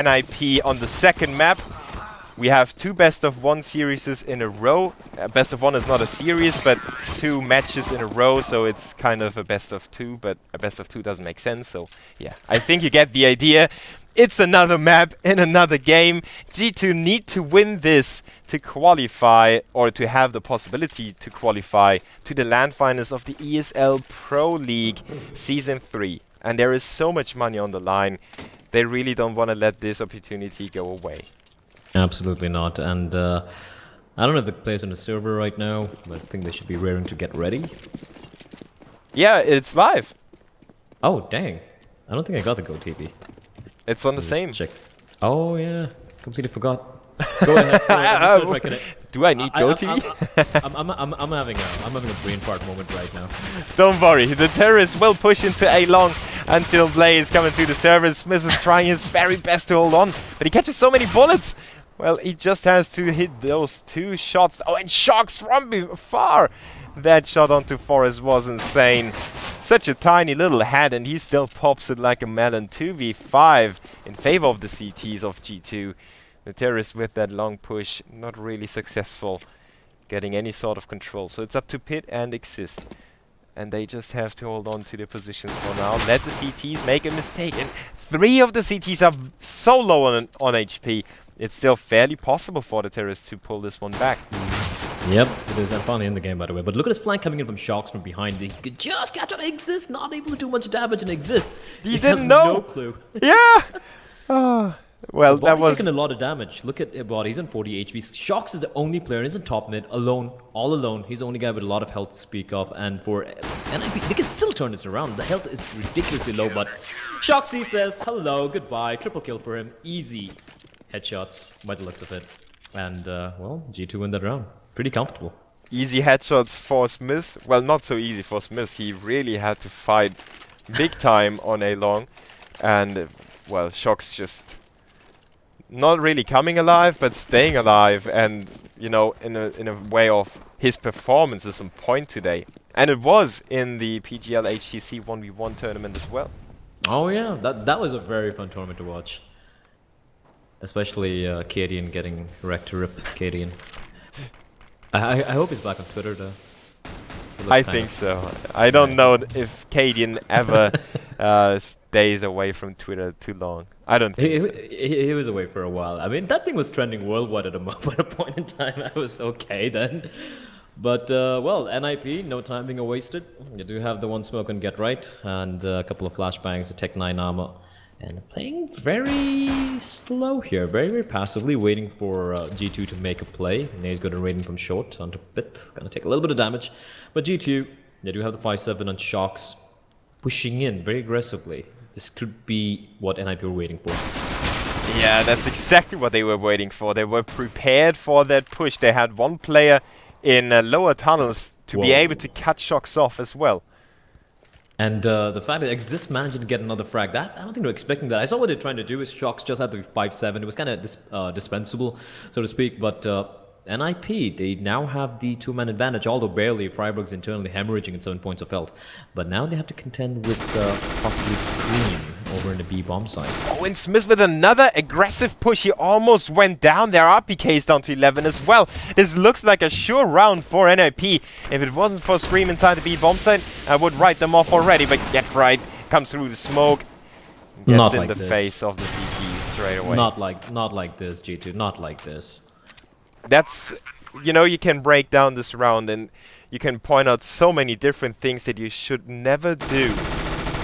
NiP on the second map. We have 2 best-of-1 series in a row. Best-of-1 is not a series, but 2 matches in a row, so it's kind of a best-of-2, but a best-of-2 doesn't make sense, so yeah. I think you get the idea. It's another map in another game. G2 need to win this to qualify, or to have the possibility to qualify to the LAN finals of the ESL Pro League Season 3. And there is so much money on the line. They really don't want to let this opportunity go away. Absolutely not. And I don't know if the players on the server right now, but I think they should be raring to get ready. Yeah, it's live. Oh, dang. I don't think I got the Go TP. It's on the same. Check. Oh, yeah. Completely forgot. Go ahead. Do I need Go TV? I'm having a brain fart moment right now. Don't worry, the terrorists will push into A long until Blaze coming through the servers. Smith is trying his very best to hold on, but he catches so many bullets. Well, he just has to hit those 2 shots. Oh, and Shocks from far. That shot onto Forest was insane. Such a tiny little head, and he still pops it like a melon. 2v5 in favor of the CTs of G2. The terrorists with that long push, not really successful getting any sort of control. So it's up to Pit and Exist. And they just have to hold on to their positions for now. Let the CTs make a mistake. And 3 of the CTs are so low on HP. It's still fairly possible for the terrorists to pull this one back. Yep, it is. I'm finally in the game, by the way. But look at his flank coming in from Shocks from behind. He could just catch on Exist, not able to do much damage and Exist. He didn't know. No clue. Yeah. Oh. Well, that was taking a lot of damage. Look at Bot, he's on 40 HP. Shocks is the only player, he's in top mid, alone, all alone. He's the only guy with a lot of health to speak of, and for NiP, they can still turn this around. The health is ridiculously low, but Shoxy says, hello, goodbye, triple kill for him, easy headshots, by the looks of it. And, well, G2 win that round. Pretty comfortable. Easy headshots for Smith. Well, not so easy for Smith. He really had to fight big time on A long, and, well, Shocks just not really coming alive, but staying alive, and you know, in a way of his performances on point today. And it was in the PGL HTC 1v1 tournament as well. Oh yeah, that was a very fun tournament to watch. Especially Cadian getting wrecked to rip Cadian. I hope he's back on Twitter though. I think so. I don't know if Cadian ever stays away from Twitter too long. I don't think so. He was away for a while. I mean, that thing was trending worldwide at a point in time. I was okay then. But, well, NiP, no time being wasted. You do have the 1 smoke and get right, and a couple of flashbangs, a Tech 9 armor. And playing very slow here, very, very passively, waiting for G2 to make a play. And he's got a rating from short onto Pit. Gonna take a little bit of damage. But G2, they do have the 5-7 on Shocks, pushing in very aggressively. This could be what NiP were waiting for. Yeah, that's exactly what they were waiting for. They were prepared for that push. They had 1 player in lower tunnels to be able to cut Shocks off as well. And the fact that Exist managing to get another frag, I don't think they're expecting that. I saw what they're trying to do is Shocks just had the 5-7. It was kind of dispensable, so to speak. But NiP, they now have the 2-man advantage, although barely. Freiburg's internally hemorrhaging at 7 points of health. But now they have to contend with possibly Scream over in the B bomb side. Oh, and Smith with another aggressive push. He almost went down. Their RPK's down to 11 as well. This looks like a sure round for NiP. If it wasn't for Scream inside the B bomb side, I would write them off already. But Get Right comes through the smoke. Gets not in like the this. Face of the CTs straight away. Not like this, G2. Not like this. That's, you know, you can break down this round and you can point out so many different things that you should never do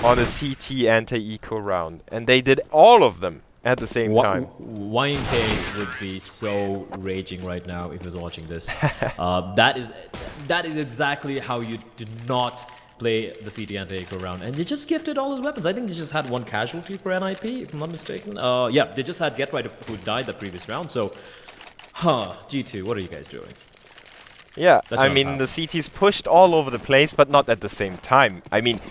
on a CT anti-eco round. And they did all of them at the same time. YNK would be so raging right now if he was watching this. That is exactly how you do not play the CT anti-eco round. And you just gifted all his weapons. I think they just had 1 casualty for NiP, if I'm not mistaken. Yeah, they just had Get Right who died the previous round, so... G2, what are you guys doing? Yeah, I mean, the CTs pushed all over the place, but not at the same time. I mean,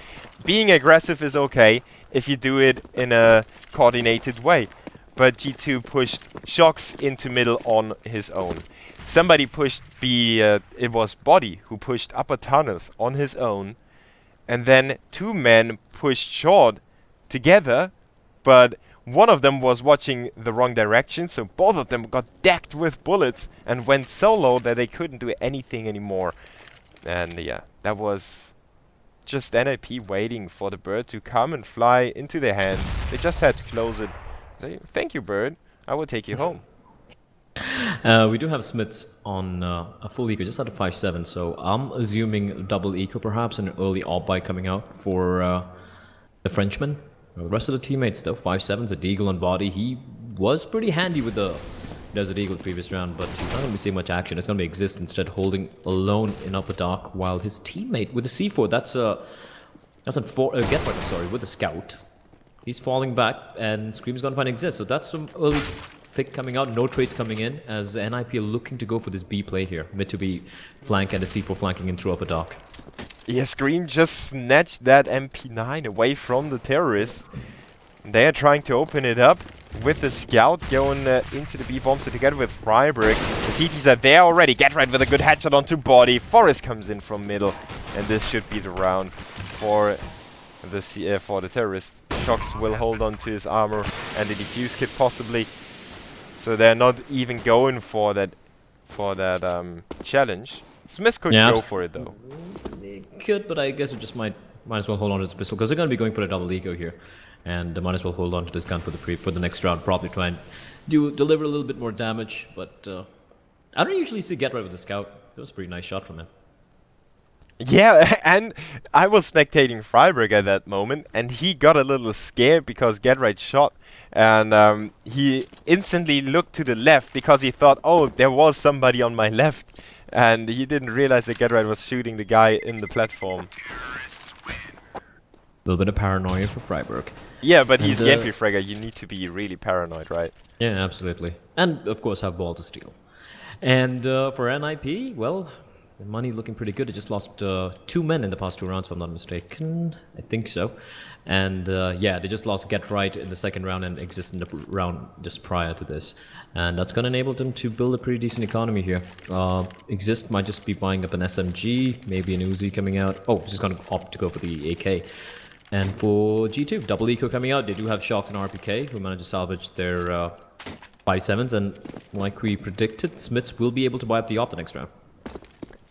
being aggressive is okay if you do it in a coordinated way. But G2 pushed Shocks into middle on his own. Somebody pushed B, it was Body who pushed upper tunnels on his own. And then 2 men pushed short together, but one of them was watching the wrong direction, so both of them got decked with bullets and went so low that they couldn't do anything anymore. And yeah, that was just NiP waiting for the bird to come and fly into their hand. They just had to close it. Say, thank you, bird. I will take you home. We do have Smiths on a full eco, just at a 5-7, so I'm assuming double eco perhaps, and an early AWP buy coming out for the Frenchman. The rest of the teammates though, 5-7's a Deagle on body. He was pretty handy with the Desert Eagle previous round, but he's not going to be seeing much action. It's going to be Exist instead, holding alone in upper dark, while his teammate with the C4, that's a Get Right, I'm sorry, with the Scout. He's falling back, and Scream's going to find Exist, so that's some early pick coming out. No trades coming in, as NiP are looking to go for this B play here. Mid to B flank and the C4 flanking in through upper dark. Yeah, Scream just snatched that MP9 away from the terrorist. They are trying to open it up with the Scout going into the B-bombs together with Freiburg. The CTs are there already. Get Right with a good headshot onto body. Forrest comes in from middle, and this should be the round for the terrorist. Shox will hold on to his armor and the defuse kit possibly. So they're not even going for that challenge. Smith could go for it though. They could, but I guess it just might as well hold on to this pistol, because they're going to be going for the double eco here, and they might as well hold on to this gun for the next round. Probably try and deliver a little bit more damage, but I don't usually see Get Right with the Scout. That was a pretty nice shot from him. Yeah, and I was spectating Freiburg at that moment, and he got a little scared because Get Right shot, and he instantly looked to the left because he thought, oh, there was somebody on my left, and he didn't realize that Get Right was shooting the guy in the platform. A little bit of paranoia for Freiburg. Yeah, but he's the entry fragger. You need to be really paranoid, right? Yeah, absolutely. And, of course, have ball to steal. And for NiP, well, the money looking pretty good. They just lost 2 men in the past 2 rounds, if I'm not mistaken. I think so. And, yeah, they just lost Get Right in the second round and Exist in the round just prior to this. And that's going to enable them to build a pretty decent economy here. Exist might just be buying up an SMG, maybe an Uzi coming out. Oh, just going to opt to go for the AK. And for G2, double eco coming out. They do have Shox and RPK, who managed to salvage their 5-7s. And like we predicted, Smiths will be able to buy up the AWP the next round.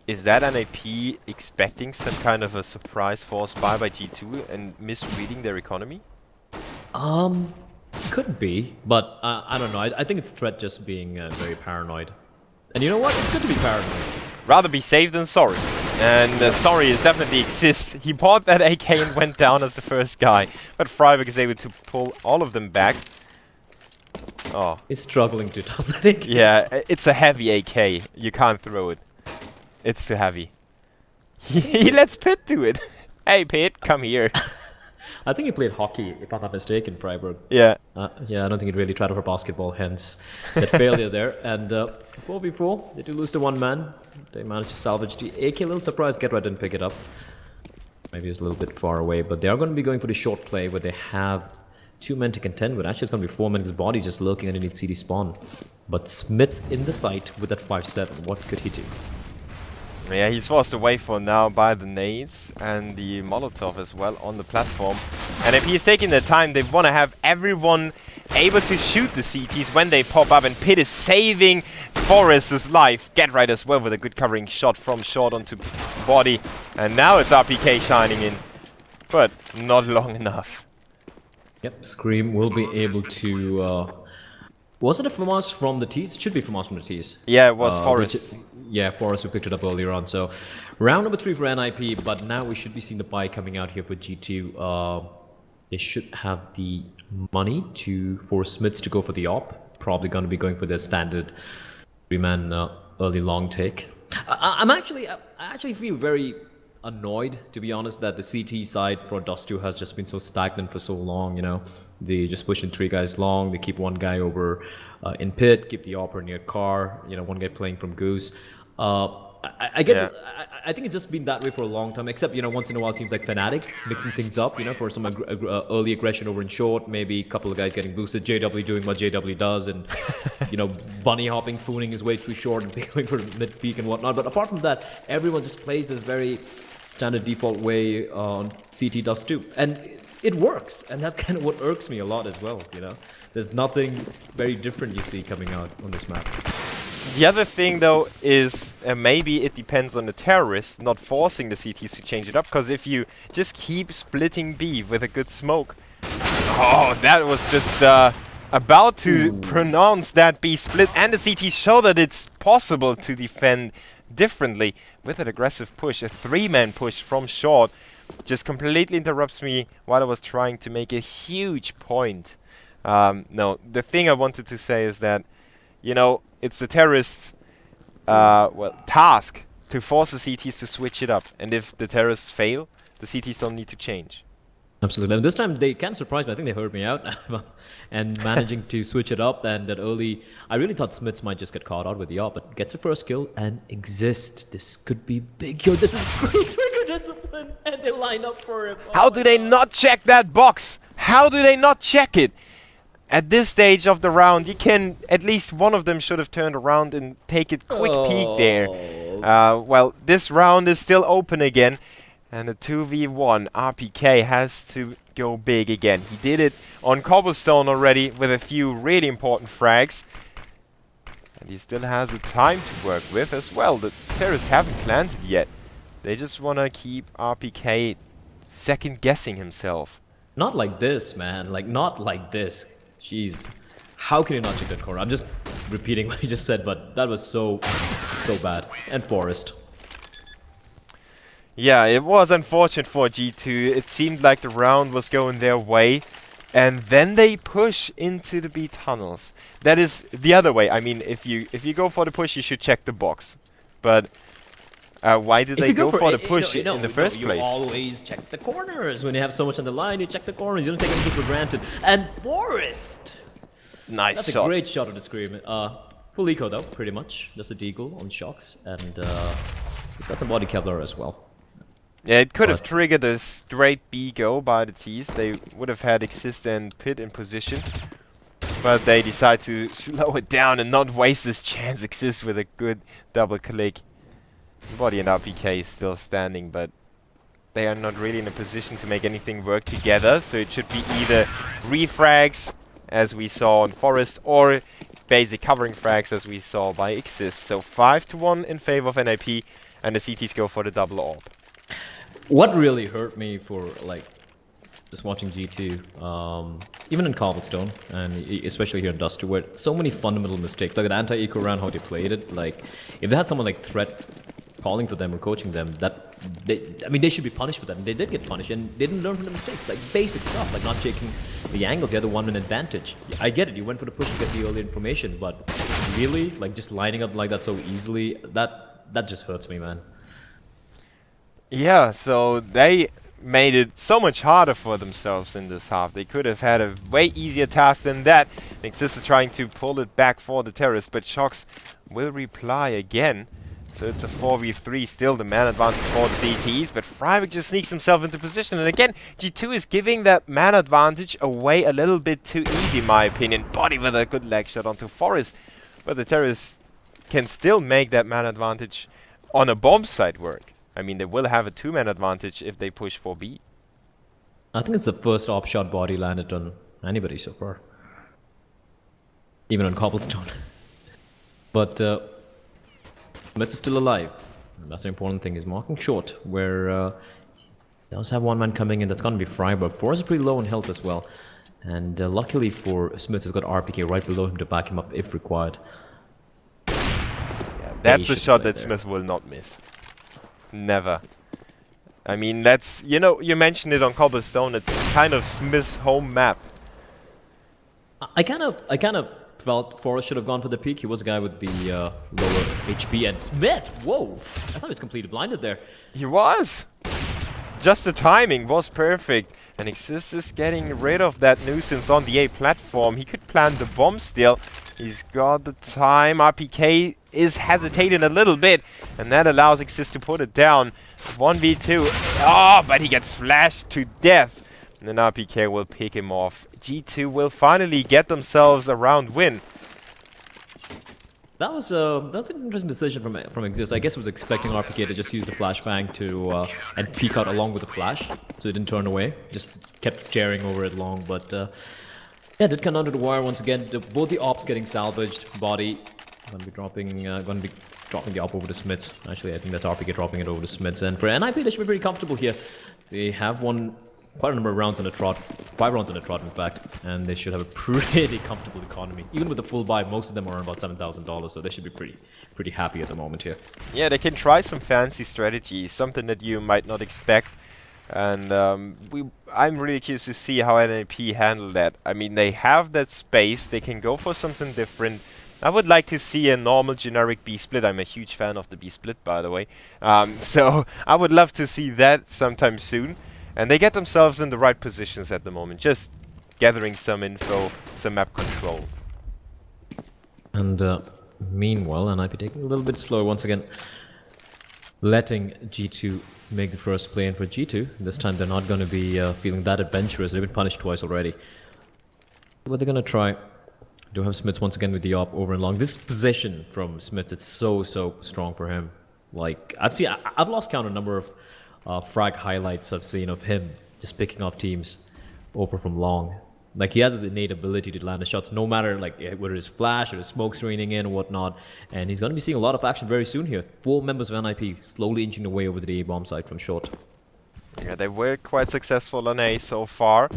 Is that NiP expecting some kind of a surprise force buy by G2 and misreading their economy? Could be, but I don't know. I think it's Threat just being very paranoid. And you know what? It's good to be paranoid. Rather be safe than sorry. And sorry is definitely Exist. He bought that AK and went down as the first guy. But Freiburg is able to pull all of them back. Oh. He's struggling to toss, I think. Yeah, it's a heavy AK. You can't throw it. It's too heavy. He lets Pitt do it. Hey, Pitt, come here. I think he played hockey, if I'm not mistaken, Freiburg. Yeah. Yeah, I don't think he really tried out for basketball, hence that failure there. And 4v4, they do lose to 1 man. They managed to salvage the AK. A little surprised Get Right didn't pick it up. Maybe it's a little bit far away, but they are going to be going for the short play where they have 2 men to contend with. Actually, it's going to be 4 men because body's just lurking underneath CD spawn. But Smith's in the sight with that 5-7. What could he do? Yeah, he's forced away for now by the nades and the Molotov as well on the platform. And if he's taking the time, they want to have everyone able to shoot the CTs when they pop up, and Pitt is saving Forrest's life. Get Right as well with a good covering shot from short onto body. And now it's RPK shining in, but not long enough. Yep, Scream will be able to... was it a FAMAS from the T's? It should be FAMAS from the T's. Yeah, it was Forrest. Yeah, Forrest who picked it up earlier on. So round number 3 for NiP, but now we should be seeing the buy coming out here for G2. They should have the money for Smiths to go for the AWP. Probably going to be going for their standard 3-man early long take. I actually feel very annoyed, to be honest, that the CT side for Dust2 has just been so stagnant for so long, you know. They just pushing 3 guys long, they keep 1 guy over in pit, keep the AWPer near car, you know, 1 guy playing from Goose. I get it. I think it's just been that way for a long time, except, you know, once in a while teams like Fnatic mixing things up, you know, for some early aggression over in short, maybe a couple of guys getting boosted, JW doing what JW does, and, you know, bunny hopping, fooling his way through short and going for mid peak and whatnot. But apart from that, everyone just plays this very standard default way on CT Dust2. And it works, and that's kind of what irks me a lot as well, you know? There's nothing very different you see coming out on this map. The other thing, though, is maybe it depends on the terrorists not forcing the CTs to change it up, because if you just keep splitting B with a good smoke... Oh, that was just about to pronounce that B split, and the CTs show that it's possible to defend differently with an aggressive push. A 3-man push from short just completely interrupts me while I was trying to make a huge point. No, the thing I wanted to say is that, you know, it's the terrorists' task to force the CTs to switch it up. And if the terrorists fail, the CTs don't need to change. Absolutely. And this time they can surprise me. I think they heard me out and managing to switch it up. And that early, I really thought Smiths might just get caught out with the AWP, but gets a first kill and exist. This could be big. Yo, this is great trigger discipline. And they line up for it. How do they not check that box? How do they not check it? At this stage of the round, you can, at least one of them should have turned around and take a quick peek there. Well, this round is still open again. And the 2v1, RPK has to go big again. He did it on Cobblestone already with a few really important frags. And he still has the time to work with as well. The terrorists haven't planted yet. They just want to keep RPK second-guessing himself. Not like this, man. Like, not like this. Jeez. How can you not check that corner? I'm just repeating what you just said, but that was so bad. And Forest. Yeah, it was unfortunate for G2. It seemed like the round was going their way. And then they push into the B tunnels. That is the other way. I mean, if you go for the push, you should check the box. But why did they go for the push in the first place? You always check the corners. When you have so much on the line, you check the corners. You don't take anything for granted. And Forest! Nice That's shot. a great shot of the scream. Full eco though, pretty much. Just a deagle on shocks. And he's got some body Kevlar as well. Yeah, it could have triggered a straight B go by the T's. They would have had Exist and Pit in position. But they decide to slow it down and not waste this chance. Exist with a good double click. Body and RPK is still standing, but they are not really in a position to make anything work together. So it should be either refrags, as we saw on Forest, or basic covering frags, as we saw by Exist. So 5-1 in favor of NiP, and the CTs go for the double AWP. What really hurt me for, like, just watching G2, even in Cobblestone, and especially here in Dust2, where so many fundamental mistakes, like an anti-eco round, how they played it, like, if they had someone like Threat calling for them or coaching them, that, I mean, they should be punished for that, and they did get punished, and they didn't learn from the mistakes, like basic stuff, like not checking the angles, you had the 1-man advantage. I get it, you went for the push to get the early information, but really, like, just lining up like that so easily, that just hurts me, man. Yeah, so they made it so much harder for themselves in this half. They could have had a way easier task than that. Exist is trying to pull it back for the terrorists, but Shocks will reply again. So it's a 4v3, still the man advantage for the CTs, but Freiburg just sneaks himself into position. And again, G2 is giving that man advantage away a little bit too easy, in my opinion. Body with a good leg shot onto Forest, but the terrorists can still make that man advantage on a bomb site work. I mean, they will have a 2-man advantage if they push for B. I think it's the first op shot body landed on anybody so far. Even on Cobblestone. But Mets is still alive. And that's the important thing, is marking short, where he does have one man coming in. That's going to be Freiburg. Forrest is pretty low in health as well. And luckily for Smith, has got RPK right below him to back him up if required. Yeah, that's a shot that Smith will not miss. Never. I mean, that's, you know, you mentioned it on Cobblestone, it's kind of Smith's home map. I kind of felt Forrest should have gone for the peak. He was a guy with the lower HP, and Smith, whoa, I thought he was completely blinded there. He was. Just the timing was perfect. And Exist is getting rid of that nuisance on the A platform. He could plant the bomb still. He's got the time. RPK is hesitating a little bit, and that allows Exist to put it down. 1v2. Oh, but he gets flashed to death. And then RPK will pick him off. G2 will finally get themselves a round win. that's an interesting decision from Exist. I guess it was expecting RPK to just use the flashbang to and peek out along with the flash, so it didn't turn away. Just kept staring over it long, but yeah, did come under the wire once again. Both the ops getting salvaged. Body gonna be dropping the op over to Smiths. Actually, I think that's RPK dropping it over to Smiths, and for NiP they should be pretty comfortable here. They have won quite a number of rounds on the trot, 5 rounds on the trot in fact, and they should have a pretty comfortable economy. Even with the full buy, most of them are about $7,000, so they should be pretty happy at the moment here. Yeah, they can try some fancy strategies, something that you might not expect. And I'm really curious to see how NiP handle that. I mean, they have that space, they can go for something different. I would like to see a normal generic B split. I'm a huge fan of the B split, by the way. So I would love to see that sometime soon. And they get themselves in the right positions at the moment, just gathering some info, some map control. And meanwhile, NiP taking a little bit slower once again, letting G2 make the first play in for G2. This time they're not going to be feeling that adventurous. They've been punished twice already. But they're going to try. Do have Smiths once again with the op over and long. This position from Smiths, it's so strong for him. Like, I've lost count a number of frag highlights I've seen of him just picking off teams over from long. Like, he has his innate ability to land the shots, no matter like whether it's flash or the smoke screening in or whatnot. And he's going to be seeing a lot of action very soon here. 4 members of NiP slowly inching away over to the A-bomb side from short. Yeah, they were quite successful on A so far.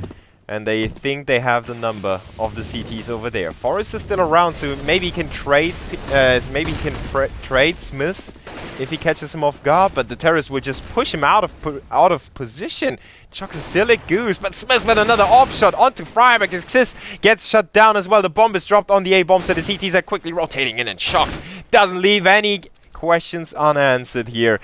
And they think they have the number of the CTs over there. Forest is still around, so maybe he can trade. Trade Smiths if he catches him off guard. But the terrorists would just push him out of position. Shox is still a goose, but Smiths with another off shot onto Freiberg. Exist gets shut down as well. The bomb is dropped on the A bomb, so the CTs are quickly rotating in, and Shox doesn't leave any questions unanswered here.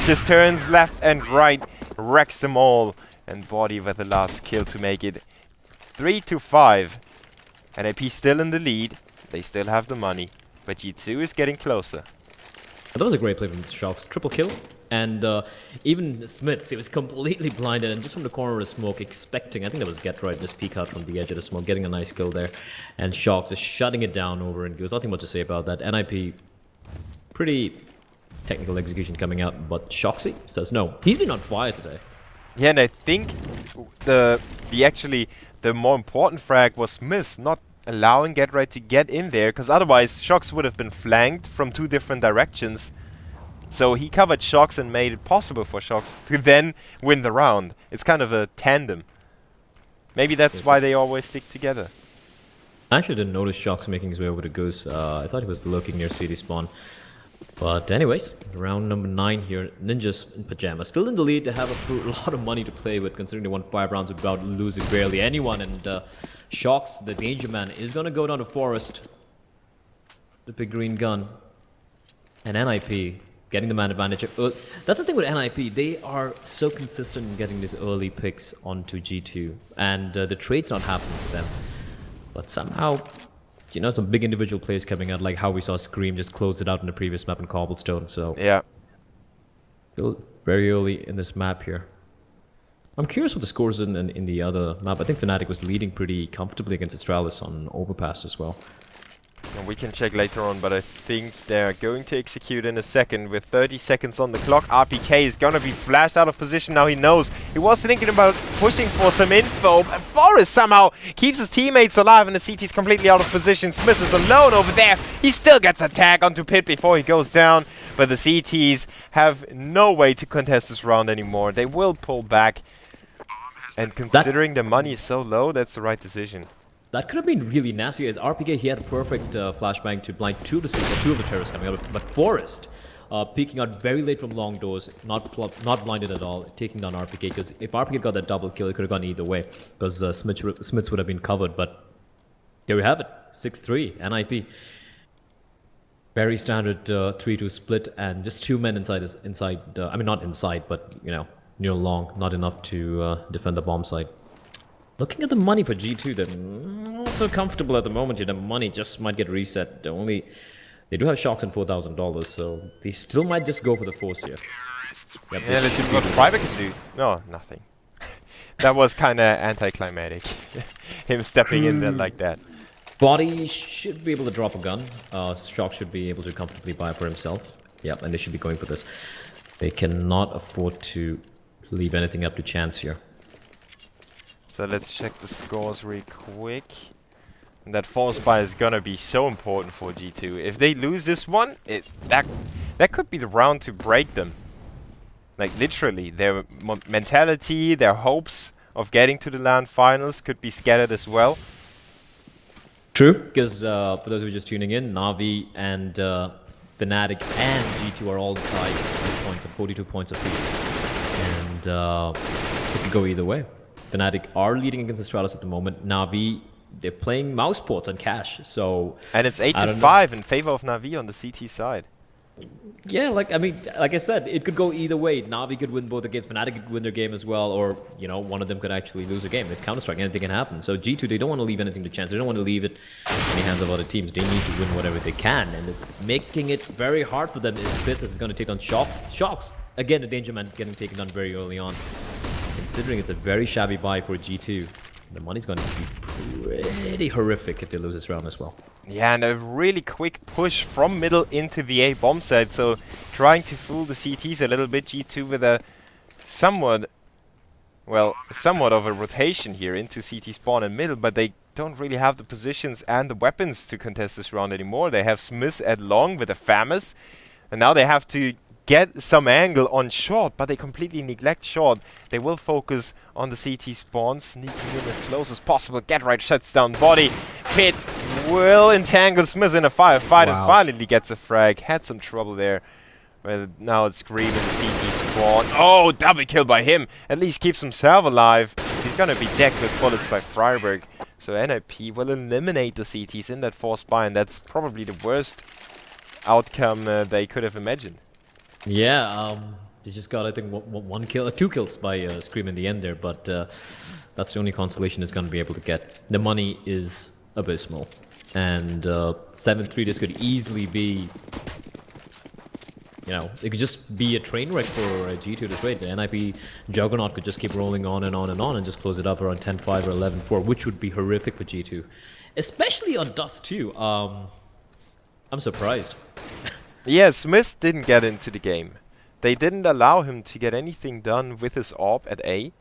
Just turns left and right, wrecks them all. And Body with the last kill to make it 3-5. NiP still in the lead. They still have the money. But G2 is getting closer. That was a great play from Shox. Triple kill. And even Smiths, he was completely blinded. And just from the corner of the smoke, expecting, I think that was Get Right, just peek out from the edge of the smoke, getting a nice kill there. And Shox just shutting it down over. And there's nothing much to say about that. NiP, pretty technical execution coming out. But Shoxy says no. He's been on fire today. Yeah, and I think the more important frag was Smiths not allowing Get Right to get in there, because otherwise Shox would have been flanked from 2 different directions. So he covered Shox and made it possible for Shox to then win the round. It's kind of a tandem. Maybe that's why they always stick together. I actually didn't notice Shox making his way over to Goose. I thought he was lurking near CD spawn. But anyways, round number 9 here. Ninjas in pajamas. Still in the lead. They have a lot of money to play with, considering they won 5 rounds without losing barely anyone. And Shox, the danger man, is going to go down to Forest. The big green gun. And NiP getting the man advantage. That's the thing with NiP. They are so consistent in getting these early picks onto G2. And the trade's not happening for them. But somehow, you know, some big individual plays coming out, like how we saw Scream just close it out in the previous map in Cobblestone. So yeah, still very early in this map here. I'm curious what the scores in the other map. I think Fnatic was leading pretty comfortably against Astralis on Overpass as well. And we can check later on, but I think they're going to execute in a second with 30 seconds on the clock. RPK is going to be flashed out of position now. He knows. He was thinking about pushing for some info, but Forest somehow keeps his teammates alive, and the CT's completely out of position. Smith is alone over there. He still gets a tag onto Pit before he goes down, but the CTs have no way to contest this round anymore. They will pull back, and considering the money is so low, that's the right decision. That could have been really nasty. As RPK, he had a perfect flashbang to blind 2 of the terrorists coming out. But Forest, peeking out very late from long doors, not blinded at all, taking down RPK. Because if RPK got that double kill, it could have gone either way. Because Smiths would have been covered. But there we have it, 6-3, NiP. Very standard 3-2 split, and just 2 men inside. I mean, not inside, but you know, near long, not enough to defend the bomb site. Looking at the money for G2, they're not so comfortable at the moment here. The money just might get reset. They do have Shox and $4,000, so they still might just go for the force here. Yep, yeah, let's see what Private can do. No, nothing. That was kind of anticlimactic. Him stepping in there like that. Body should be able to drop a gun. Shock should be able to comfortably buy for himself. Yep, and they should be going for this. They cannot afford to leave anything up to chance here. So let's check the scores real quick. And that force buy is gonna be so important for G2. If they lose this one, that could be the round to break them. Like literally, their mentality, their hopes of getting to the LAN finals could be scattered as well. True, because for those of you just tuning in, Na'Vi and Fnatic and G2 are all tied with points at 42 points apiece. And it could go either way. Fnatic are leading against Astralis at the moment. Na'Vi, they're playing mouse ports on cash, so... And it's 8-5 in favor of Na'Vi on the CT side. Yeah, like I said, it could go either way. Na'Vi could win both against Fnatic, could win their game as well, or, you know, one of them could actually lose a game. It's Counter-Strike, anything can happen. So G2, they don't want to leave anything to chance. They don't want to leave it in the hands of other teams. They need to win whatever they can, and it's making it very hard for them. This is going to take on Shocks. Shocks, again, a danger man getting taken down very early on. Considering it's a very shabby buy for G2, the money's going to be pretty horrific if they lose this round as well. Yeah, and a really quick push from middle into the A bomb site, so trying to fool the CTs a little bit. G2 with a somewhat of a rotation here into CT spawn and middle, but they don't really have the positions and the weapons to contest this round anymore. They have Smith at long with a FAMAS, and now they have to get some angle on short, but they completely neglect short. They will focus on the CT spawn, sneaking in as close as possible. Get right, shuts down body. Pit will entangle Smith in a firefight and finally gets a frag. Had some trouble there. Well, now it's Scream in the CT spawn. Oh, double kill by him. At least keeps himself alive. He's gonna be decked with bullets by Freiburg. So NiP will eliminate the CTs in that force buy, and that's probably the worst outcome they could have imagined. Yeah, they just got, I think, one kill, 2 kills by Scream in the end there, but that's the only consolation it's going to be able to get. The money is abysmal, and 7-3, this could easily be, you know, it could just be a train wreck for G2 this way. The NiP Juggernaut could just keep rolling on and on and on and just close it up around 10-5 or 11-4, which would be horrific for G2, especially on Dust2. I'm surprised. Yeah, Smith didn't get into the game. They didn't allow him to get anything done with his AWP at A.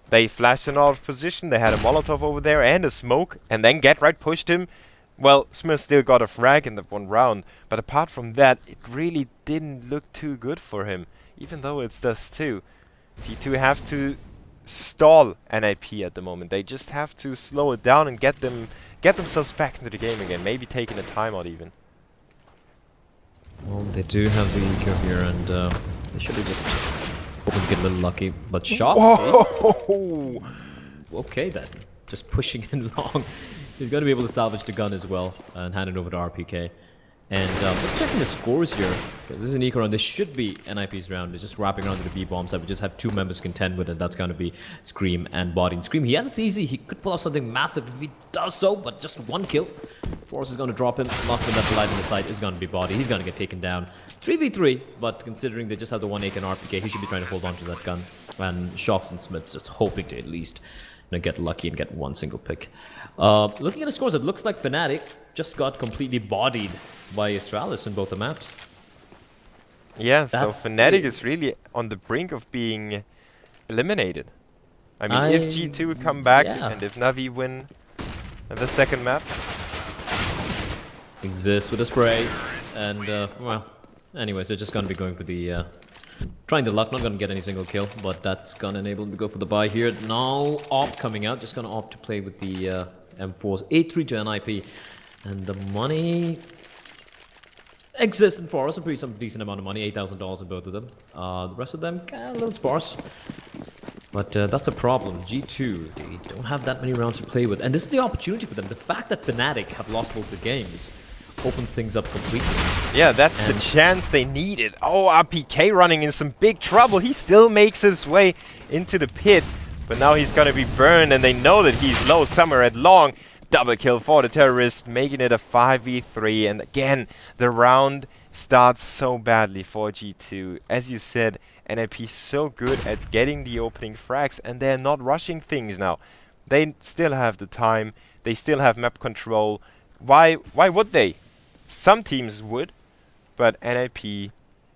They flashed him out of position, they had a Molotov over there and a smoke, and then Get Right pushed him. Well, Smith still got a frag in that one round, but apart from that, it really didn't look too good for him, even though it's Dust2. G2 have to stall NiP at the moment. They just have to slow it down and get themselves back into the game again, maybe taking a timeout even. Well, they do have the eco here, and they should be just hoping to get a little lucky. But Shots, okay then, just pushing in long. He's going to be able to salvage the gun as well and hand it over to RPK. And just checking the scores here, because this is an eco round. This should be NiP's round. They're just wrapping around to the B bomb side. We just have 2 members contend with it. That's going to be Scream and Body. And Scream, he has a CZ. He could pull off something massive if he does so, but just 1 kill. Force is going to drop him. Last one left alive in the side is going to be Body. He's going to get taken down. 3v3, but considering they just have the 1 AK and RPK, he should be trying to hold on to that gun. And Shocks and Smiths just hoping to at least get lucky and get 1 single pick. Looking at the scores, it looks like Fnatic just got completely bodied by Astralis in both the maps. Yeah, so Fnatic is really on the brink of being eliminated. I mean, if G2 would come back and if Na'Vi win the second map. Exists with a spray, and well, anyways, they're just going to be going for the trying the luck. Not going to get any single kill, but that's going to enable them to go for the buy here. Now AWP coming out, just going to opt to play with the M4s. 8-3 to NiP, and the money exists in Forest, some decent amount of money, $8,000 in both of them. The rest of them a little sparse, but that's a problem. G2, they don't have that many rounds to play with, and this is the opportunity for them. The fact that Fnatic have lost both the games opens things up completely. Yeah, that's the chance they needed. Oh, RPK running in some big trouble. He still makes his way into the pit, but now he's gonna be burned, and they know that he's low somewhere at long. Double kill for the terrorist, making it a 5v3, and again, the round starts so badly for G2. As you said, NiP is so good at getting the opening frags, and they're not rushing things now. They still have the time, they still have map control why would they? Some teams would, but NiP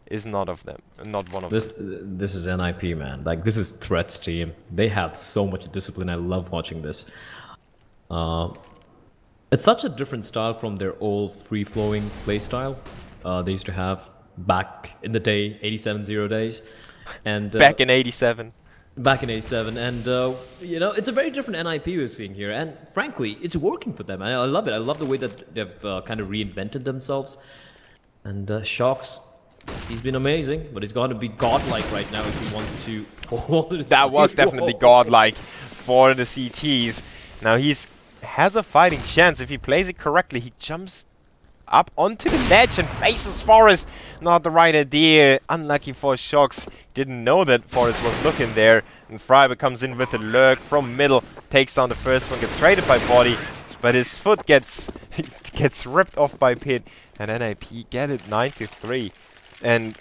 is not of them, not one of them. This is NiP, man. Like, this is Threats team. They have so much discipline. I love watching this. It's such a different style from their old free-flowing play style they used to have back in the day, 87-0 days. And back in 87. Back in 87, and you know, it's a very different NiP we're seeing here, and frankly, it's working for them. I love it. I love the way that they've kind of reinvented themselves. And Shocks, he's been amazing, but he's got to be godlike right now if he wants to hold it. That was definitely godlike for the CTs. Now has a fighting chance. If he plays it correctly, he jumps up onto the ledge and faces Forest. Not the right idea. Unlucky for Shocks. Didn't know that Forest was looking there. And Freiber comes in with a lurk from middle. Takes down the first one. Gets traded by Body. But his foot gets ripped off by Pit. And NiP get it 9-3. And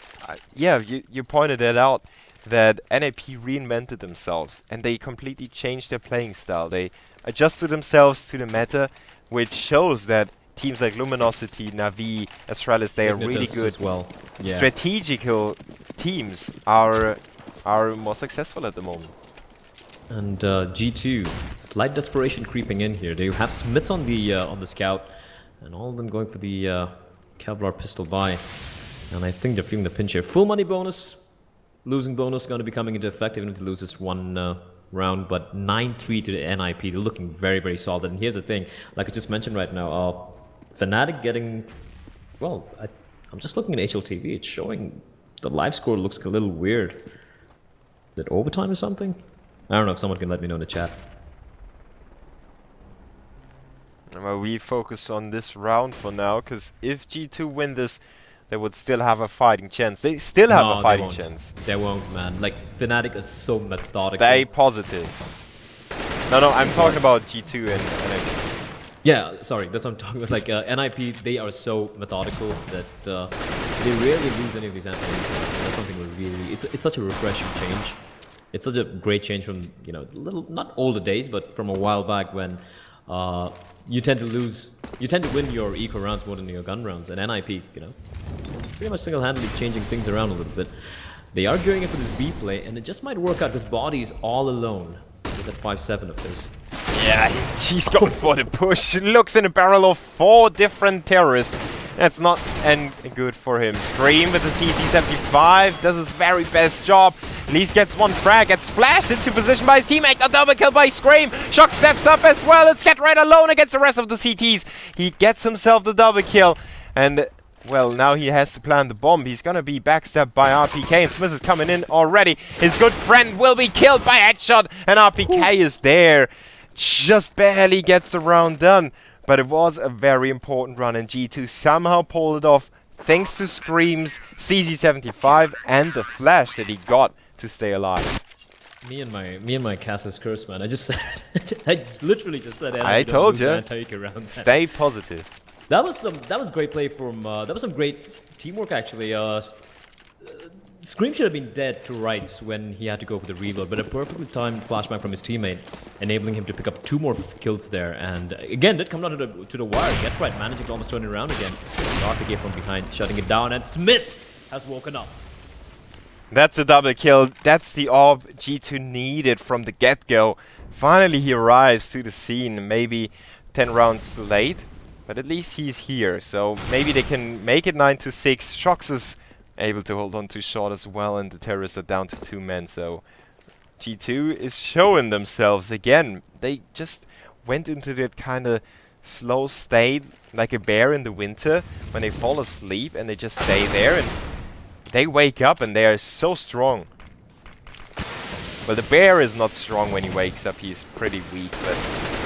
yeah, you pointed it out. That NiP reinvented themselves. And they completely changed their playing style. They adjusted themselves to the meta. Which shows that teams like Luminosity, Na'Vi, Astralis, they are really good. As well. Yeah. Strategical teams are more successful at the moment. And G2, slight desperation creeping in here. They have Smiths on the scout, and all of them going for the Kevlar pistol buy. And I think they're feeling the pinch here. Full money bonus, losing bonus going to be coming into effect even if they lose this one round. But 9-3 to the NiP. They're looking very, very solid. And here's the thing, like I just mentioned right now, Fnatic getting, well, I'm just looking at HLTV. It's showing the live score looks a little weird. Is it overtime or something? I don't know if someone can let me know in the chat. Well, we focus on this round for now, because if G2 win this, they would still have a fighting chance. They still have a fighting chance. They won't, man. Like, Fnatic is so methodical. Stay positive. No, I'm talking about G2 and NiP. Yeah, sorry, that's what I'm talking about. Like, NiP, they are so methodical that they rarely lose any of these anthems. That's something we really... It's such a refreshing change. It's such a great change from, you know, not older days, but from a while back when you tend to win your eco rounds more than your gun rounds. And NiP, you know, pretty much single-handedly changing things around a little bit. They are gearing it for this B play, and it just might work out because Body's all alone with that 5-7 of his. Yeah, he's going for the push. Looks in a barrel of 4 different terrorists. That's not good for him. Scream with the CC75 does his very best job. At least gets one frag, gets flashed into position by his teammate. A double kill by Scream. Shock steps up as well. Let's get right alone against the rest of the CTs. He gets himself the double kill. And, well, now he has to plant the bomb. He's gonna be backstabbed by RPK, and Smith is coming in already. His good friend will be killed by headshot, and RPK is there. Just barely gets the round done. But it was a very important run, and G2 somehow pulled it off thanks to Scream's CZ75 and the flash that he got to stay alive. Me and my Casus curse, man. I just said, I literally just said. I told you. Stay positive. That was great play from. That was some great teamwork actually. Scream should have been dead to rights when he had to go for the reload, but a perfectly timed flashback from his teammate, enabling him to pick up 2 more kills there. And again, did come down to the wire. Get right, managing to almost turn it around again. RPK from behind, shutting it down, and Smith has woken up. That's a double kill. That's the AWP G2 needed from the get-go. Finally, he arrives to the scene. Maybe 10 rounds late, but at least he's here. So maybe they can make it 9-6. Shox is able to hold on to shot as well, and the terrorists are down to 2 men. So G2 is showing themselves again. They just went into that kind of slow state, like a bear in the winter, when they fall asleep and they just stay there, and they wake up and they are so strong. Well, the bear is not strong when he wakes up. He's pretty weak, but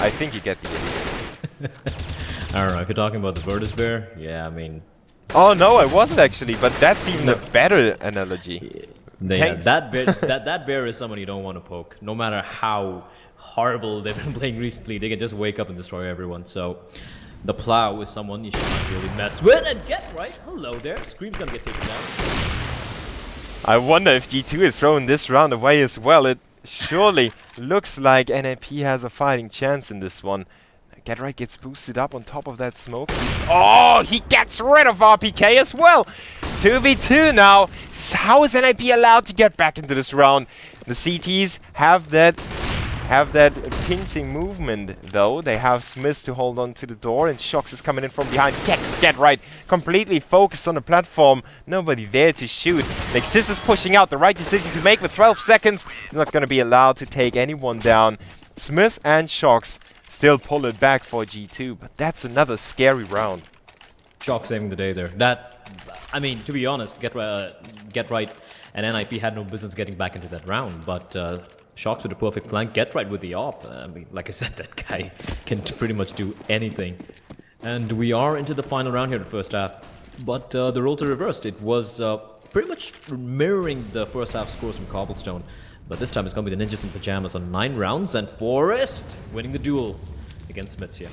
I think you get the idea. I don't know, if you're talking about the Virtus bear, yeah, I mean... Oh no, I wasn't actually, but that's even a better analogy. Yeah, that bear is someone you don't want to poke. No matter how horrible they've been playing recently, they can just wake up and destroy everyone. So the plow is someone you should not really mess with. And get right, hello there. Scream's gonna get taken down. I wonder if G2 is throwing this round away as well. It surely looks like NiP has a fighting chance in this one. GetRight gets boosted up on top of that smoke. Oh, he gets rid of RPK as well. 2v2 now. How is NiP allowed to get back into this round? The CTs have that pinching movement though. They have Smith to hold on to the door, and Shox is coming in from behind. Gets GetRight completely focused on the platform. Nobody there to shoot. Nexus is pushing out. The right decision to make with 12 seconds. He's not going to be allowed to take anyone down. Smith and Shox still pull it back for G2, but that's another scary round. Shock saving the day there. That, I mean, to be honest, GetRight and NiP had no business getting back into that round, but Shox with a perfect flank, GetRight with the op. I mean, like I said, that guy can pretty much do anything. And we are into the final round here in the first half, but the roles are reversed. It was pretty much mirroring the first half scores from Cobblestone. But this time it's going to be the Ninjas in Pajamas on 9 rounds, and Forest winning the duel against Smits here.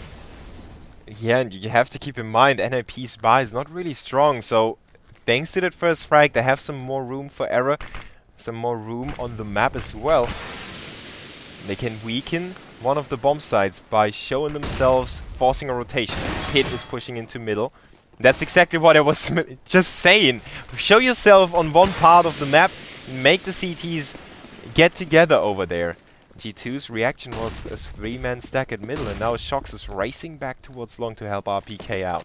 Yeah, and you have to keep in mind NiP's buy is not really strong, so thanks to that first frag, they have some more room for error, some more room on the map as well. They can weaken one of the bomb sites by showing themselves, forcing a rotation. Pit is pushing into middle. That's exactly what I was just saying. Show yourself on one part of the map, make the CTs get together over there. G2's reaction was a 3-man stack at middle, and now Shox is racing back towards long to help RPK out.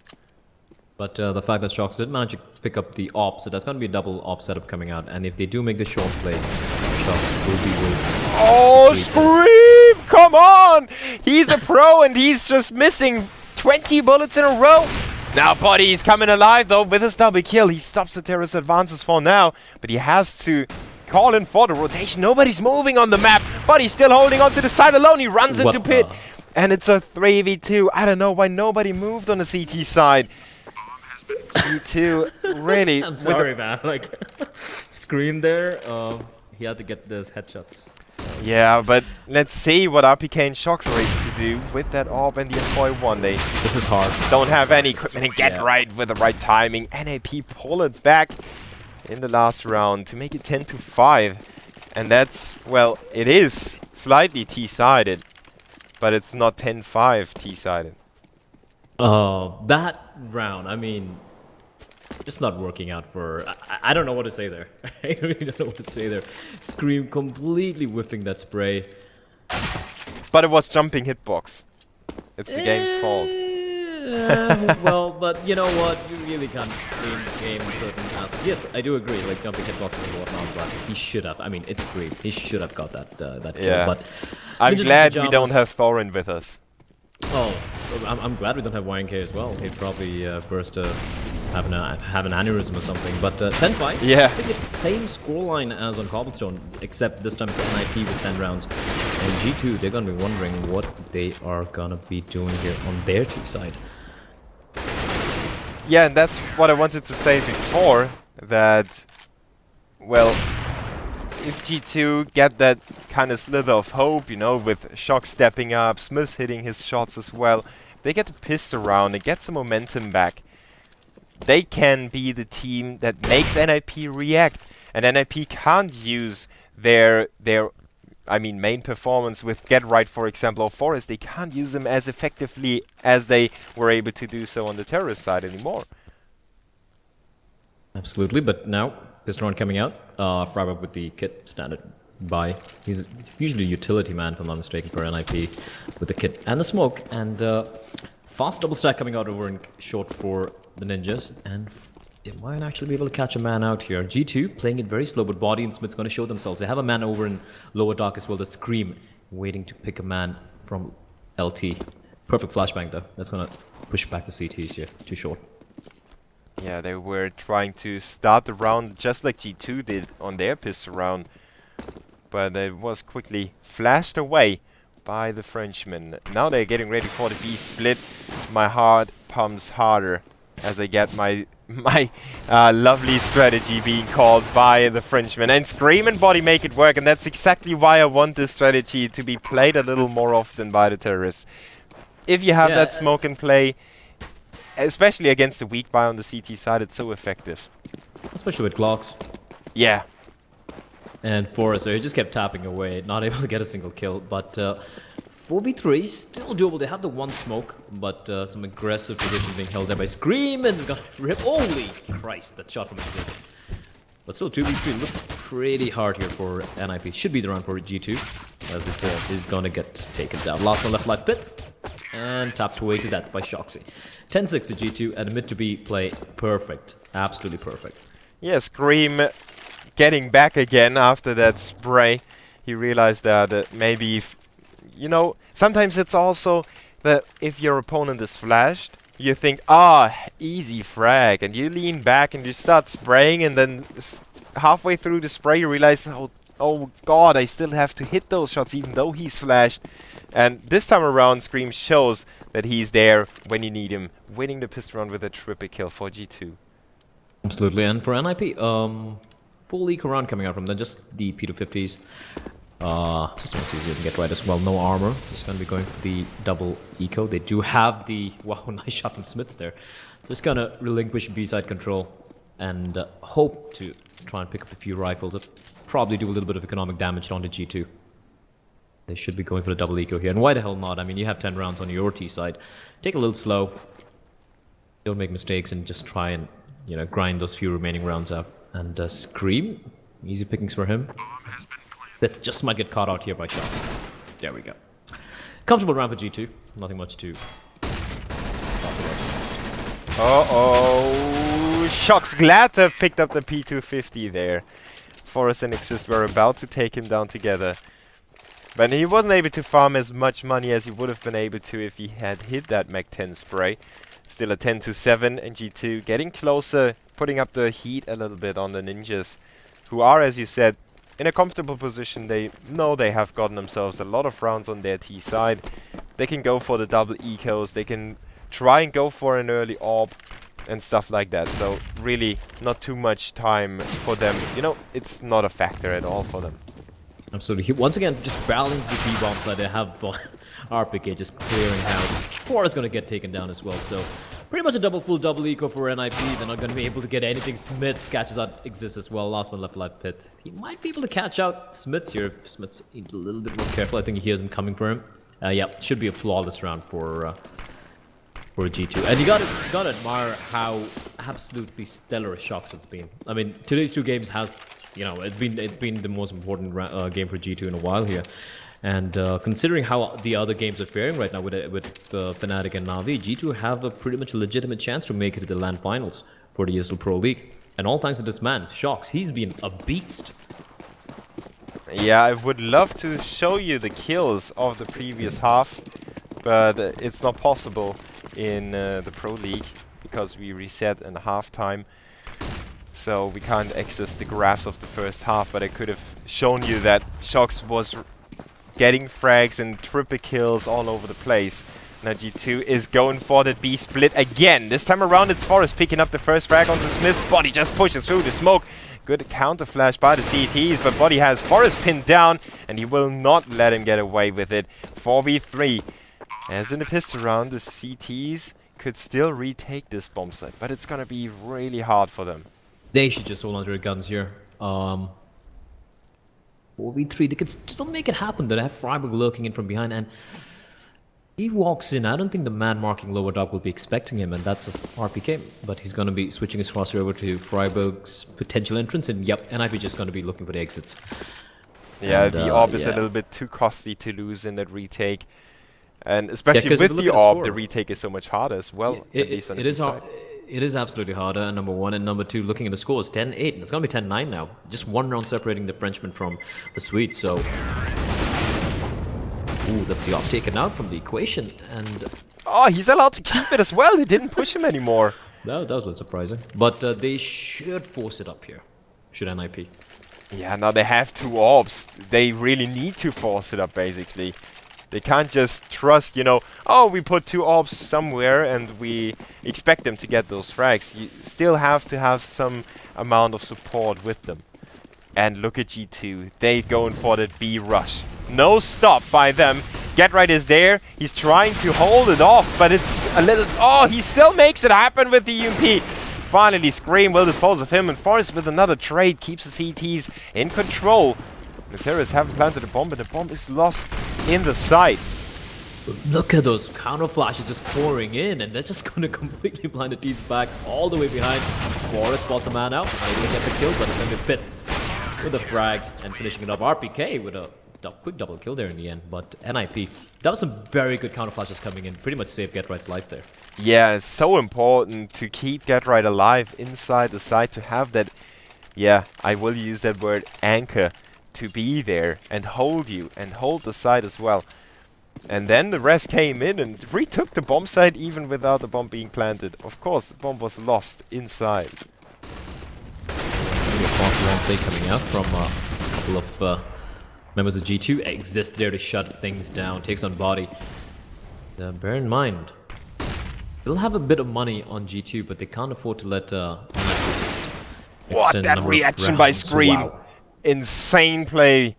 But the fact that Shox did manage to pick up the op, so that's going to be a double op setup coming out. And if they do make the short play, Shox will be waiting. Oh, Scream! Come on! He's a pro and he's just missing 20 bullets in a row. Now Body is coming alive though with his double kill. He stops the terrorist advances for now, but he has to call in for the rotation. Nobody's moving on the map, but he's still holding on to the side alone. He runs into Pit, and it's a 3v2. I don't know why nobody moved on the CT side. G2 really... I'm sorry, man. Like, Scream there. He had to get those headshots. Yeah, but let's see what RPK and Shox are able to do with that AWP and the FY1. They this is hard. Don't have any equipment and GetRight with the right timing. NiP pull it back in the last round to make it 10-5. And that's, well, it is slightly T-sided, but it's not 10-5 T-sided. That round, I mean, just not working out for... I don't know what to say there. I really don't know what to say there. Scream completely whiffing that spray. But it was jumping hitbox. It's the game's fault. Well, but you know what? You really can't game certain aspects. Yes, I do agree, like jumping hitboxes and whatnot, but he should have. I mean, it's Scream. He should have got that kill. Yeah. But I'm glad we don't have Thorin with us. Oh, I'm glad we don't have YNK as well. He'd probably burst have an aneurysm or something. But 10-5. Yeah. I think it's the same scoreline as on Cobblestone, except this time it's NiP with 10 rounds. And G2, they're gonna be wondering what they are gonna be doing here on their T side. Yeah, and that's what I wanted to say before, that, well, if G2 get that kind of slither of hope, you know, with Shox stepping up, Smith hitting his shots as well, they get the pistol around and get some momentum back. They can be the team that makes NiP react, and NiP can't use their main performance with GetRight, for example, or Forest. They can't use them as effectively as they were able to do so on the terrorist side anymore. Absolutely, but now pistol round coming out. Freiburg with the kit standard buy. He's usually a utility man, if I'm not mistaken, for NiP with the kit and the smoke. And fast double stack coming out over in short for the Ninjas. And they might actually be able to catch a man out here. G2 playing it very slow, but Body and Smith's going to show themselves. They have a man over in lower dark as well, that Scream, waiting to pick a man from LT. Perfect flashbang though. That's going to push back the CTs here. Too short. Yeah, they were trying to start the round just like G2 did on their pistol round, but it was quickly flashed away by the Frenchman. Now they're getting ready for the B split. My heart pumps harder as I get my lovely strategy being called by the Frenchman. And Scream and Body make it work, and that's exactly why I want this strategy to be played a little more often by the terrorists. If you have that smoke and play, especially against the weak buy on the CT side, it's so effective. Especially with Glocks. Yeah. And Forrest, so he just kept tapping away, not able to get a single kill. But 4v3, still doable. They have the one smoke, but some aggressive position being held there by Scream, and gonna rip. Holy Christ, that shot from Exist. But still, 2v3 looks pretty hard here for NiP. Should be the round for G2, as Exist is gonna get taken down. Last one left life pit, and tapped away to death by Shoxy. 10-6 to G2, and mid to B play perfect. Absolutely perfect. Yeah, Scream getting back again after that spray. He realized that maybe, you know, sometimes it's also that if your opponent is flashed, you think, easy frag, and you lean back and you start spraying, and then halfway through the spray you realize, oh god, I still have to hit those shots even though he's flashed. And this time around, Scream shows that he's there when you need him, winning the pistol round with a triple kill for G2. Absolutely, and for NiP, full eco round coming out from them, just the P250s. Just want to see if you can get right as well. No armor. Just going to be going for the double eco. They do have the... Wow, nice shot from Smiths there. Just going to relinquish B-side control and hope to try and pick up a few rifles that probably do a little bit of economic damage onto G2. They should be going for the double eco here. And why the hell not? I mean, you have 10 rounds on your T side. Take a little slow. Don't make mistakes and just try and, you know, grind those few remaining rounds out. And Scream. Easy pickings for him. That just might get caught out here by shots. There we go. Comfortable round for G2. Nothing much to talk Uh-oh. Shox glad to have picked up the P250 there. Forest and Exist were about to take him down together. But he wasn't able to farm as much money as he would have been able to if he had hit that Mach 10 spray. Still a 10-7, and G2 getting closer, putting up the heat a little bit on the ninjas, who are, as you said, in a comfortable position. They know they have gotten themselves a lot of rounds on their T side. They can go for the double ecos, they can try and go for an early AWP and stuff like that. So really not too much time for them. You know, it's not a factor at all for them. Absolutely. Once again, just battling the B-bomb side. They have RPK just clearing house. 4 is going to get taken down as well. So pretty much a full double eco for NiP. They're not going to be able to get anything. Smith catches out Exist as well. Last one left life pit. He might be able to catch out Smiths here if Smiths needs a little bit more careful. I think he hears him coming for him. Yeah, should be a flawless round for G2. And you gotta admire how absolutely stellar Shox has been. I mean, today's 2 games has, you know, it's been the most important game for G2 in a while here. And considering how the other games are faring right now with Fnatic and Na'Vi, G2 have a pretty much legitimate chance to make it to the LAN finals for the ESL Pro League. And all thanks to this man, Shox. He's been a beast. Yeah, I would love to show you the kills of the previous half, but it's not possible in the Pro League because we reset in halftime. So we can't access the graphs of the first half, but I could have shown you that Shox was getting frags and triple kills all over the place. Now G2 is going for that B split again. This time around it's Forest picking up the first frag onto Smith. Body just pushes through the smoke. Good counter flash by the CTs, but Body has Forest pinned down and he will not let him get away with it. 4v3. As in the pistol round, the CTs could still retake this bomb site, but it's gonna be really hard for them. They should just hold on to their guns here. 4v3, they could still make it happen. They have Freiburg lurking in from behind, and he walks in. I don't think the man marking lower dog will be expecting him, and that's his RPK. But he's going to be switching his crosshair over to Freiburg's potential entrance, and yep, NiP just going to be looking for the exits. Yeah, and, the AWP is a little bit too costly to lose in that retake. And especially with the AWP, the retake is so much harder as well. It is hard. It is absolutely harder, number one. And number two, looking at the scores, 10-8. It's going to be 10-9 now. Just one round separating the Frenchman from the Swede. So, ooh, that's the AWP taken out from the equation. And oh, he's allowed to keep it as well. They didn't push him anymore. That was a little surprising. But they should force it up here. Should NiP. Yeah, now they have 2 AWPs. They really need to force it up, basically. They can't just trust, you know, oh, we put 2 AWPs somewhere and we expect them to get those frags. You still have to have some amount of support with them. And look at G2. They going for that B rush. No stop by them. Get Right is there. He's trying to hold it off, but it's a little... Oh, he still makes it happen with the UMP. Finally, Scream will dispose of him, and Forest with another trade keeps the CTs in control. The terrorists haven't planted a bomb, and the bomb is lost in the site. Look at those counter flashes just pouring in, and they're just gonna completely blind the T's back all the way behind. Forest spots a man out. Not able to get the kill, but it's gonna be Pit with the frags and finishing it up. RPK with a quick double kill there in the end, but NiP, that was some very good counter flashes coming in. Pretty much saved GetRight's life there. Yeah, it's so important to keep GetRight alive inside the site, to have that, yeah, I will use that word, anchor, to be there and hold you and hold the site as well. And then the rest came in and retook the bomb site even without the bomb being planted. Of course, the bomb was lost inside. Maybe a fast long play coming out from a couple of members of G2. Exist there to shut things down, takes on body. Bear in mind, they'll have a bit of money on G2, but they can't afford to let just what, that reaction by Scream. Wow. Insane play.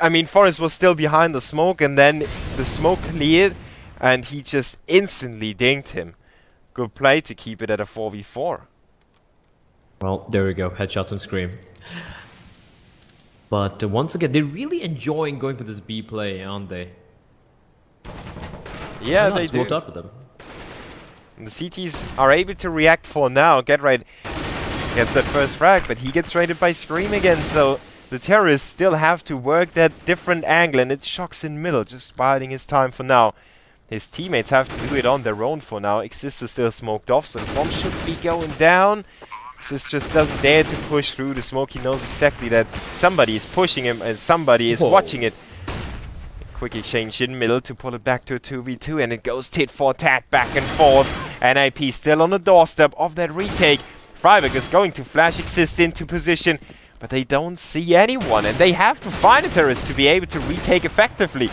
I mean, Forrest was still behind the smoke, and then the smoke cleared, and he just instantly dinged him. Good play to keep it at a 4v4. Well, there we go. Headshots on Scream. But once again, they're really enjoying going for this B play, aren't they? Yeah, they do. It's worked out for them. And the CTs are able to react for now. GetRight gets that first frag, but he gets raided by Scream again, so the terrorists still have to work that different angle, and it's Shox in middle, just biding his time for now. His teammates have to do it on their own for now. Exist is still smoked off, so the bomb should be going down. Exist just doesn't dare to push through the smoke. He knows exactly that somebody is pushing him and somebody is watching it. Quick exchange in middle to pull it back to a 2v2, and it goes tit for tat back and forth. NiP still on the doorstep of that retake. Freiburg is going to flash Exist into position, but they don't see anyone, and they have to find a terrorist to be able to retake effectively.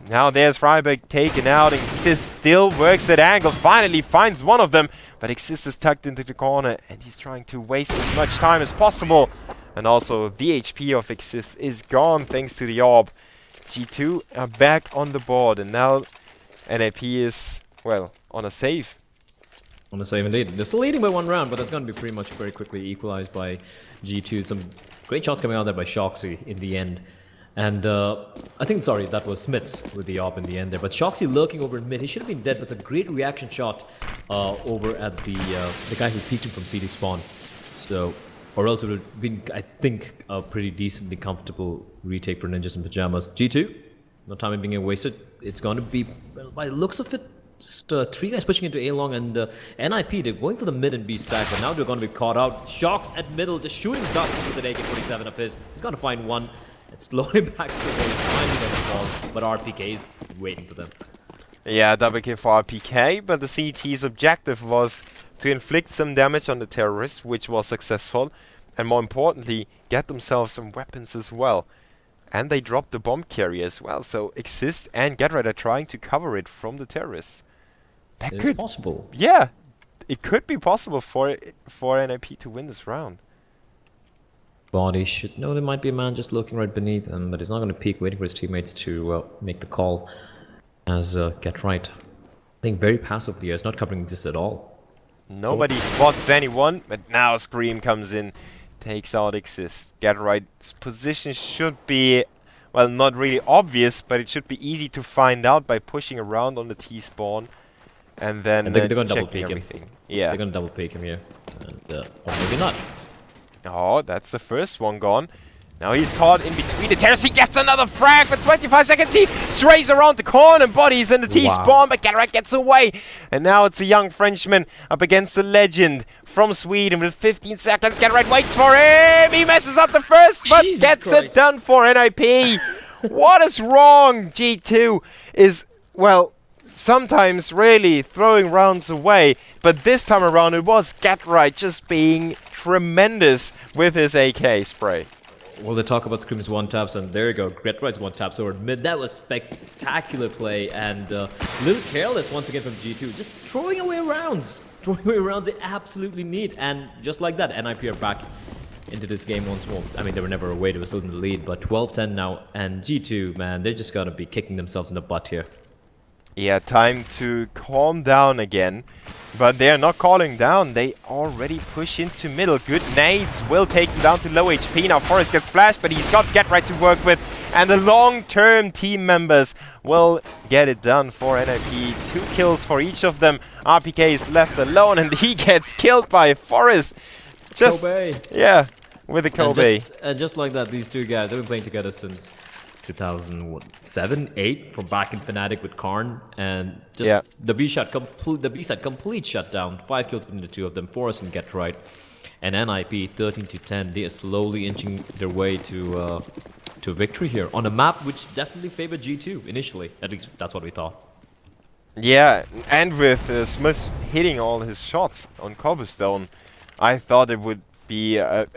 Now there's Freiburg taken out. Exist still works at angle, finally finds one of them, but Exist is tucked into the corner, and he's trying to waste as much time as possible. And also the HP of Exist is gone thanks to the orb. G2 are back on the board, and now NiP is, well, on a save. On a save indeed. They're still leading by one round, but that's going to be pretty much very quickly equalized by G2. Some great shots coming out there by Shoxy in the end. And I think, sorry, that was Smits with the op in the end there. But Shoxy lurking over in mid. He should have been dead, but it's a great reaction shot over at the guy who peeked him from CD spawn. So, or else it would have been, I think, a pretty decently comfortable retake for Ninjas in Pajamas. G2, no time being wasted. It's going to be, well, by the looks of it, just 3 guys pushing into A long, and NiP, they're going for the mid and B stack, but now they're going to be caught out. Shox at middle, just shooting ducks with an AK-47 of his. He's going to find one. It's slowly back to the finally going to fall, but RPK is waiting for them. Yeah, double kill for RPK, but the CT's objective was to inflict some damage on the terrorists, which was successful, and more importantly, get themselves some weapons as well. And they dropped the bomb carrier as well, so Exist and GetRight are trying to cover it from the terrorists. That could be possible. Yeah, it could be possible for NiP to win this round. Body should know there might be a man just looking right beneath him, but he's not going to peek, waiting for his teammates to make the call as GetRight. I think very passively here, it's not covering Exist at all. Nobody spots anyone, but now Scream comes in, takes out Exist. GetRight's position should be, well, not really obvious, but it should be easy to find out by pushing around on the T-spawn. And then they're going to double peek him. Yeah. They're going to double peek him here. And, or maybe not. Oh, that's the first one gone. Now he's caught in between the terrace. He gets another frag for 25 seconds. He strays around the corner. Bodies in the T-spawn, but GetRight gets away. And now it's a young Frenchman up against the legend from Sweden with 15 seconds. GetRight waits for him. He messes up the first, but gets it done for NiP. What is wrong? G2 is, well, sometimes really throwing rounds away, but this time around it was GetRight just being tremendous with his AK spray. Well, they talk about Scream's one-taps, and there you go, GetRight's one-taps over mid. That was spectacular play, and a little careless once again from G2, just throwing away rounds. Throwing away rounds they absolutely need, and just like that, NiP are back into this game once more. I mean, they were never away, they were still in the lead, but 12-10 now, and G2, man, they're just gonna be kicking themselves in the butt here. Yeah, time to calm down again. But they are not calling down. They already push into middle. Good nades will take them down to low HP. Now Forrest gets flashed, but he's got GetRight to work with. and the long-term team members will get it done for NiP. 2 kills for each of them. RPK is left alone, and he gets killed by Forest. Just Kobe. yeah, with the Kobe. And just like that, these two guys, they've been playing together since 2007, 8, from back in Fnatic with Karn, and just the B side complete shutdown. 5 kills between the two of them. Forest and Get Right, and NiP 13-10. They are slowly inching their way to victory here on a map which definitely favored G2 initially. At least that's what we thought. Yeah, and with Smith hitting all his shots on Cobblestone, I thought it would be a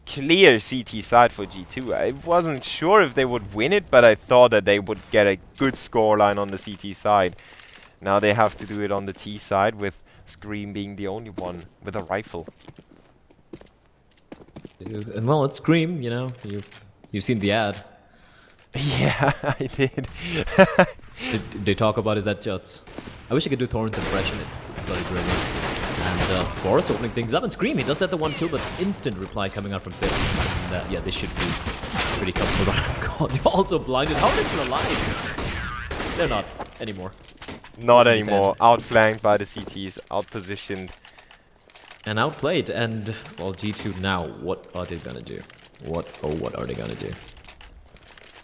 clear CT side for G2. I wasn't sure if they would win it, but I thought that they would get a good scoreline on the CT side. Now they have to do it on the T side, with Scream being the only one with a rifle. Well, it's Scream, you know. You've seen the ad. Yeah, I did. They talk about his headshots. I wish I could do Thorn's impression. It's bloody brilliant. And Forrest opening things up, and Scream, he does that the 1-2, but instant reply coming out from Fit. And yeah, they should be pretty comfortable. God, they're also blinded. How are they still alive? They're not anymore. Not anymore. Outflanked by the CTs, outpositioned. And outplayed. And, well, G2 now, what are they gonna do? What are they gonna do?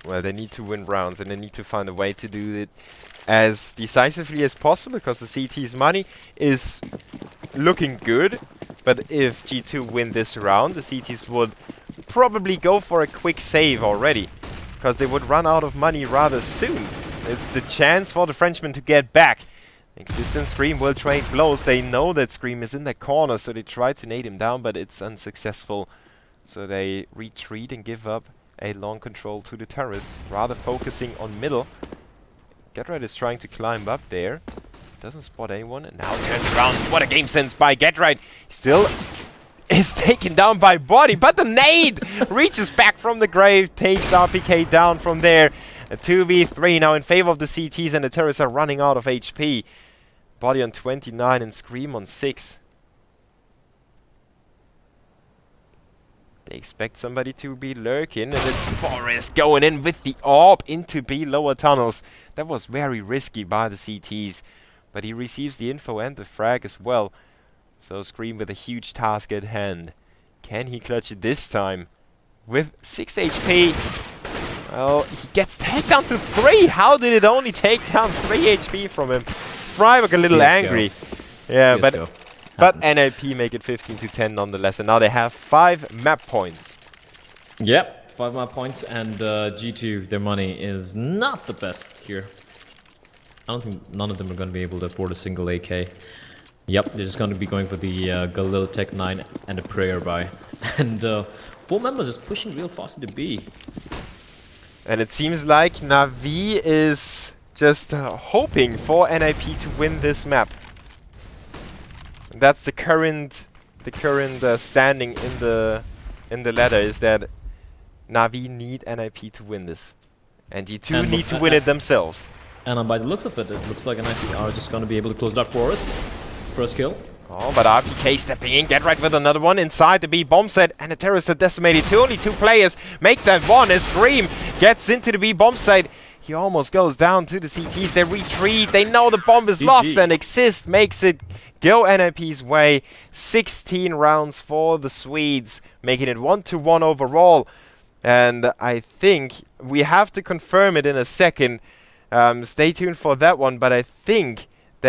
Well, they need to win rounds, and they need to find a way to do it as decisively as possible, because the CT's money is looking good. But if G2 win this round, the CTs would probably go for a quick save already, because they would run out of money rather soon. It's the chance for the Frenchman to get back. Existent Scream will trade blows. They know that Scream is in the corner, so they try to nade him down, but it's unsuccessful. So they retreat and give up a long control to the terrorists, rather focusing on middle. Getright is trying to climb up there. Doesn't spot anyone, and now turns around. What a game sense by Getright. Still is taken down by Body, but the nade reaches back from the grave, takes RPK down from there. A 2v3 now in favor of the CTs, and the terrorists are running out of HP. Body on 29 and Scream on 6. They expect somebody to be lurking, and it's Forest going in with the AWP into B lower tunnels. That was very risky by the CTs, but he receives the info and the frag as well. So Scream with a huge task at hand. Can he clutch it this time? With 6 HP. Well, he gets taken down to 3. How did it only take down 3 HP from him? Freiburg a little angry. Yeah, but NiP make it 15-10 nonetheless, and now they have 5 map points. Yep, 5 map points, and G2, their money is not the best here. I don't think none of them are going to be able to afford a single AK. Yep, they're just going to be going for the Galil Tech 9 and a Prayer Buy. And 4 members is pushing real fast into B. And it seems like Na'Vi is just hoping for NiP to win this map. That's the current standing in the ladder, is that Na'Vi need NiP to win this, and G2 need to win it themselves. And by the looks of it, it looks like NiP are just going to be able to close that for us. First kill. Oh, but RPK stepping in, get right with another one inside the B bomb set, and the terrorists are decimated. Only 2 players make that one as Scream gets into the B bomb site. He almost goes down to the CTs. They retreat. They know the bomb is lost, and Exist makes it go NiP's way. 16 rounds for the Swedes, making it 1-1 overall. And I think we have to confirm it in a second. Stay tuned for that one, but I think